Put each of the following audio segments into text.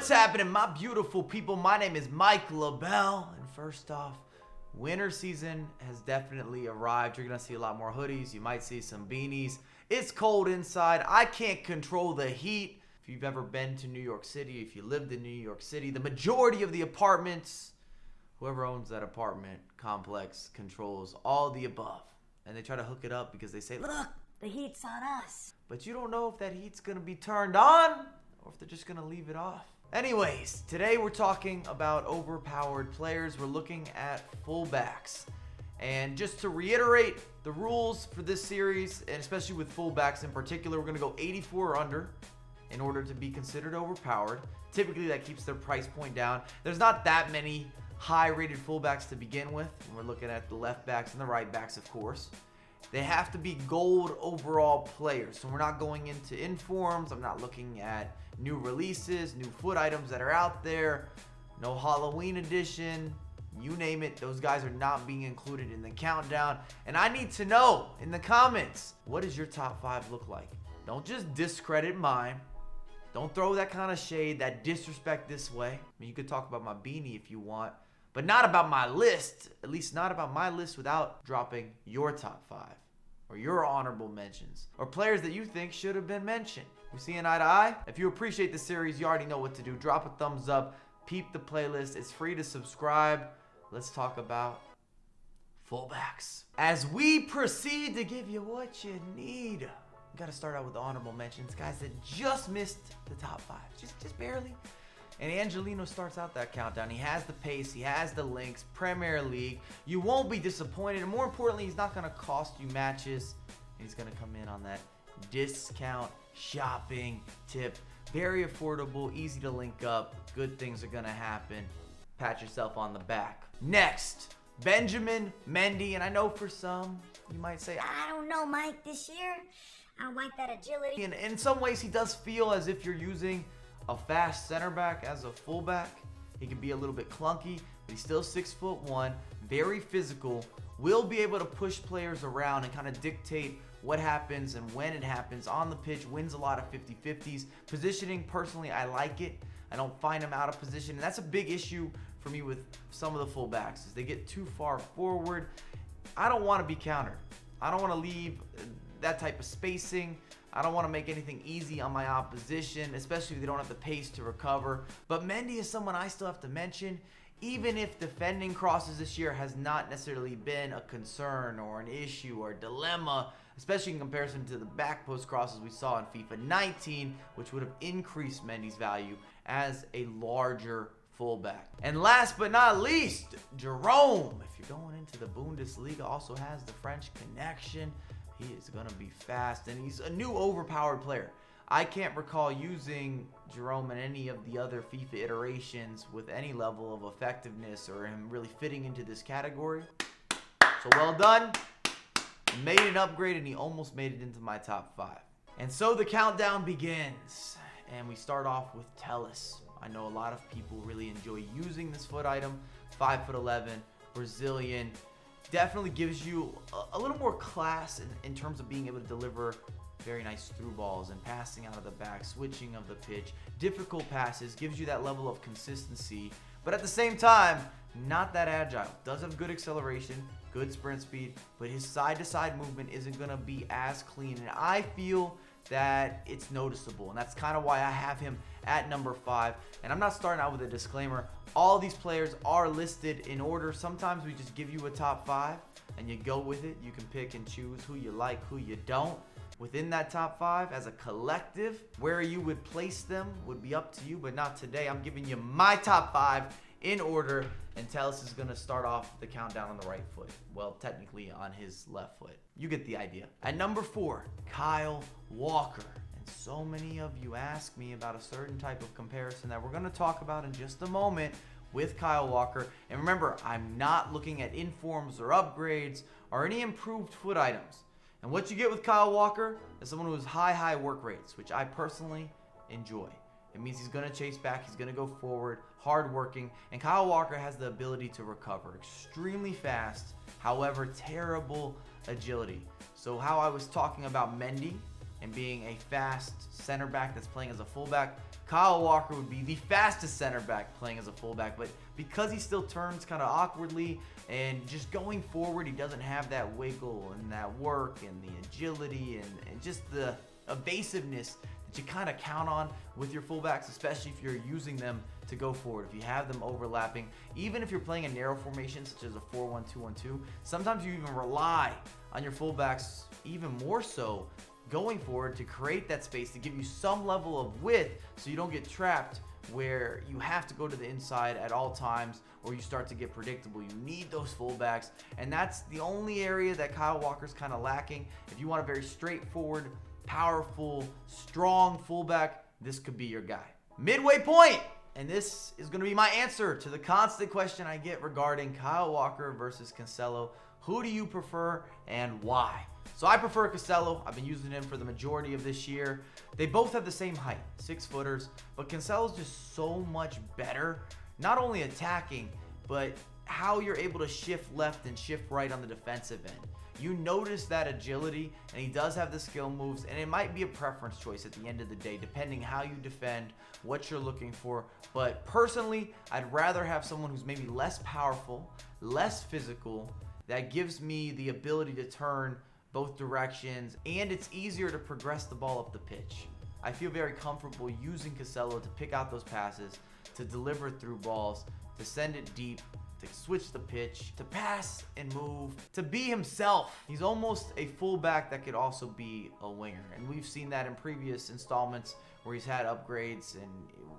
What's happening, my beautiful people? My name is Mike LaBelle, and first off, winter season has definitely arrived. You're gonna see a lot more hoodies. You might see some beanies. It's cold inside. I can't control the heat. If you've ever been to New York City, if you lived in New York City, the majority of the apartments, whoever owns that apartment complex controls all the above. And they try to hook it up because they say, look, The heat's on us. but you don't know if that heat's gonna be turned on or if they're just gonna leave it off. Anyways, today we're talking about overpowered players. We're looking at fullbacks. And just to reiterate the rules for this series, and especially with fullbacks in particular, we're gonna go 84 or under in order to be considered overpowered. Typically that keeps their price point down. There's not that many high rated fullbacks to begin with. We're looking at the left backs and the right backs, of course. They have to be gold overall players. So we're not going into informs. I'm not looking at new releases, new foot items that are out there. No Halloween edition. You name it. Those guys are not being included in the countdown. And I need to know in the comments, what does your top 5 look like? Don't just discredit mine. Don't throw that kind of shade, that disrespect this way. I mean, you could talk about my beanie if you want, but not about my list. At least not about my list without dropping your top 5 or your honorable mentions or players that you think should have been mentioned. We see an eye to eye? If you appreciate the series, you already know what to do. Drop a thumbs up, peep the playlist. It's free to subscribe. Let's talk about fullbacks. As we proceed to give you what you need, we got to start out with the honorable mentions, guys that just missed the top 5, just barely. And Angelino starts out that countdown. He has the pace, he has the links, Premier League. You won't be disappointed, and more importantly, he's not going to cost you matches. He's going to come in on that discount shopping tip. Very affordable, easy to link up. Good things are going to happen. Pat yourself on the back. Next, Benjamin Mendy. And I know for some, you might say, I don't know, Mike, this year. I don't like that agility. and in some ways, he does feel as if you're using a fast center back as a fullback. He can be a little bit clunky, but he's still 6'1", very physical, will be able to push players around and kind of dictate what happens and when it happens on the pitch, wins a lot of 50-50s. Positioning, personally, I like it. I don't find him out of position, and that's a big issue for me with some of the fullbacks, is they get too far forward. I don't want to be countered. I don't want to leave that type of spacing. I don't want to make anything easy on my opposition, especially if they don't have the pace to recover. But Mendy is someone I still have to mention, even if defending crosses this year has not necessarily been a concern or an issue or a dilemma, especially in comparison to the back post crosses we saw in FIFA 19, which would have increased Mendy's value as a larger fullback. And last but not least, Jerome. If you're going into the Bundesliga, also has the French connection. He is going to be fast, and he's a new overpowered player. I can't recall using Jerome in any of the other FIFA iterations with any level of effectiveness or him really fitting into this category. So well done. Made an upgrade, and he almost made it into my top 5. And so the countdown begins, and we start off with Tevez. I know a lot of people really enjoy using this foot item. 5'11", Brazilian. Definitely gives you a little more class in terms of being able to deliver very nice through balls and passing out of the back, switching of the pitch, difficult passes, gives you that level of consistency, but at the same time, not that agile. Does have good acceleration, good sprint speed, but his side-to-side movement isn't going to be as clean, and I feel that it's noticeable, and that's kind of why I have him at number 5. And I'm not starting out with a disclaimer. All these players are listed in order. Sometimes we just give you a top 5 and you go with it. You can pick and choose who you like, who you don't. Within that top 5 as a collective, where you would place them would be up to you, but not today. I'm giving you my top 5 in order, and Tevez is going to start off the countdown on the right foot. Well, technically on his left foot. You get the idea. At number 4, Kyle Walker. And so many of you ask me about a certain type of comparison that we're going to talk about in just a moment with Kyle Walker. And remember, I'm not looking at informs or upgrades or any improved foot items. And what you get with Kyle Walker is someone who has high work rates, which I personally enjoy. It means he's going to chase back, he's going to go forward, hardworking, and Kyle Walker has the ability to recover extremely fast, however, terrible agility. So how I was talking about Mendy and being a fast center back that's playing as a fullback, Kyle Walker would be the fastest center back playing as a fullback. But because he still turns kind of awkwardly and just going forward, he doesn't have that wiggle and that work and the agility and just the evasiveness that you kind of count on with your fullbacks, especially if you're using them to go forward. If you have them overlapping, even if you're playing a narrow formation such as a 4-1-2-1-2, sometimes you even rely on your fullbacks even more so going forward to create that space, to give you some level of width so you don't get trapped where you have to go to the inside at all times or you start to get predictable. You need those fullbacks, and that's the only area that Kyle Walker's kind of lacking. If you want a very straightforward, powerful, strong fullback, this could be your guy. Midway point, and this is going to be my answer to the constant question I get regarding Kyle Walker versus Kinsella. Who do you prefer and why? So I prefer Kinsella. I've been using him for the majority of this year. They both have the same height, 6-footers, but Kinsella's just so much better, not only attacking, but how you're able to shift left and shift right on the defensive end. You notice that agility, and he does have the skill moves, and it might be a preference choice at the end of the day, depending how you defend, what you're looking for. But personally, I'd rather have someone who's maybe less powerful, less physical, that gives me the ability to turn both directions, and it's easier to progress the ball up the pitch. I feel very comfortable using Kinsella to pick out those passes, to deliver through balls, to send it deep, to switch the pitch, to pass and move, to be himself. He's almost a fullback that could also be a winger, and we've seen that in previous installments where he's had upgrades, and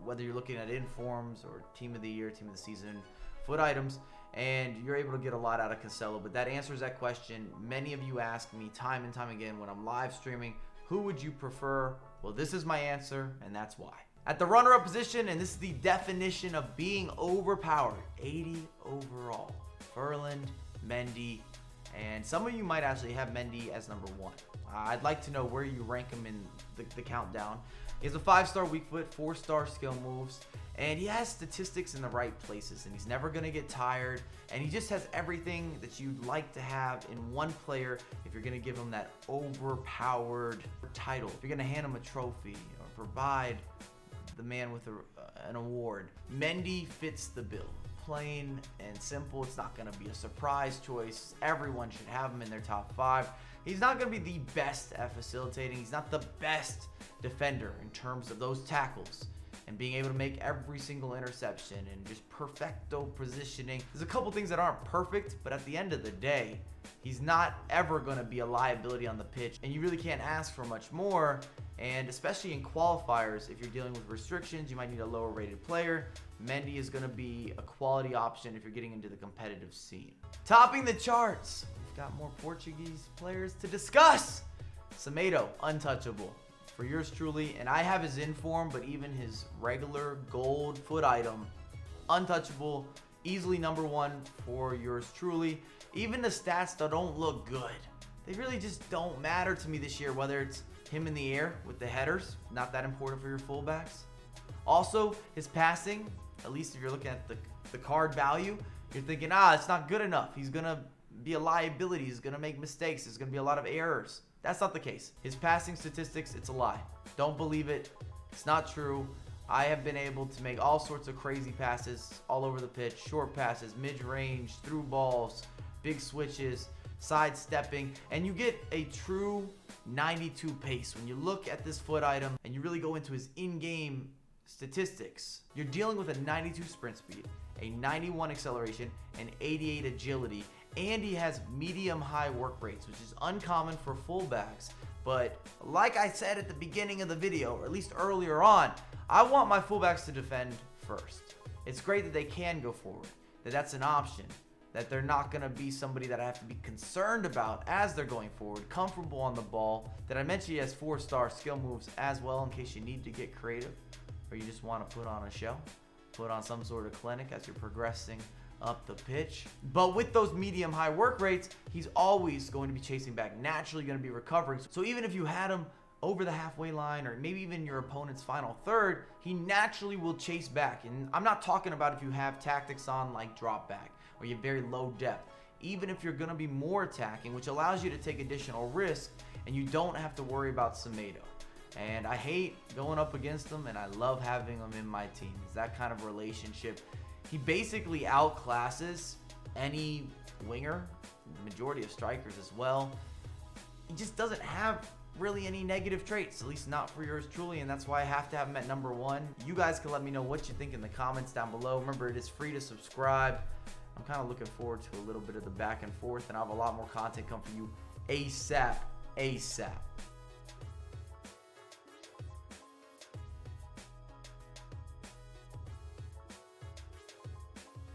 whether you're looking at informs or team of the year, team of the season, foot items, and you're able to get a lot out of Kinsella. But that answers that question. Many of you ask me time and time again when I'm live streaming, who would you prefer? Well, this is my answer, and that's why. At the runner-up position, and this is the definition of being overpowered, 80 overall, Ferland, Mendy, and some of you might actually have Mendy as number 1. I'd like to know where you rank him in the countdown. He has a 5-star weak foot, 4-star skill moves, and he has statistics in the right places, and he's never going to get tired, and he just has everything that you'd like to have in one player if you're going to give him that overpowered title, if you're going to hand him a trophy or provide the man with an award. Mendy fits the bill. Plain and simple. It's not going to be a surprise choice. Everyone should have him in their top 5. He's not going to be the best at facilitating. He's not the best defender in terms of those tackles and being able to make every single interception and just perfecto positioning. There's a couple things that aren't perfect, but at the end of the day, he's not ever going to be a liability on the pitch, and you really can't ask for much more. And especially in qualifiers, if you're dealing with restrictions, you might need a lower rated player. Mendy is going to be a quality option if you're getting into the competitive scene. Topping the charts, we've got more Portuguese players to discuss. Semedo, untouchable for yours truly, and I have his inform, but even his regular gold foot item, untouchable, easily number 1 for yours truly. Even the stats that don't look good, they really just don't matter to me this year, whether it's him in the air with the headers, not that important for your fullbacks. Also, his passing, at least if you're looking at the card value, you're thinking, it's not good enough. He's going to be a liability. He's going to make mistakes. There's going to be a lot of errors. That's not the case. His passing statistics, it's a lie. Don't believe it. It's not true. I have been able to make all sorts of crazy passes all over the pitch, short passes, mid-range, through balls, big switches, sidestepping, and you get a true 92 pace. When you look at this foot item and you really go into his in-game statistics, you're dealing with a 92 sprint speed, a 91 acceleration, and 88 agility, and he has medium-high work rates, which is uncommon for fullbacks. But like I said at the beginning of the video, or at least earlier on, I want my fullbacks to defend first. It's great that they can go forward, that's an option, that they're not going to be somebody that I have to be concerned about as they're going forward, comfortable on the ball. That I mentioned he has 4-star skill moves as well in case you need to get creative or you just want to put on a show, put on some sort of clinic as you're progressing up the pitch. But with those medium-high work rates, he's always going to be chasing back, naturally going to be recovering. So even if you had him over the halfway line or maybe even your opponent's final third, he naturally will chase back. And I'm not talking about if you have tactics on like drop back or you have very low depth. even if you're going to be more attacking, which allows you to take additional risk, and you don't have to worry about Semedo. And I hate going up against him, and I love having him in my team. It's that kind of relationship. He basically outclasses any winger, the majority of strikers as well. He just doesn't have really any negative traits, at least not for yours truly, and that's why I have to have him at number 1. You guys can let me know what you think in the comments down below. Remember, it is free to subscribe. I'm kind of looking forward to a little bit of the back and forth, and I have a lot more content come for you ASAP.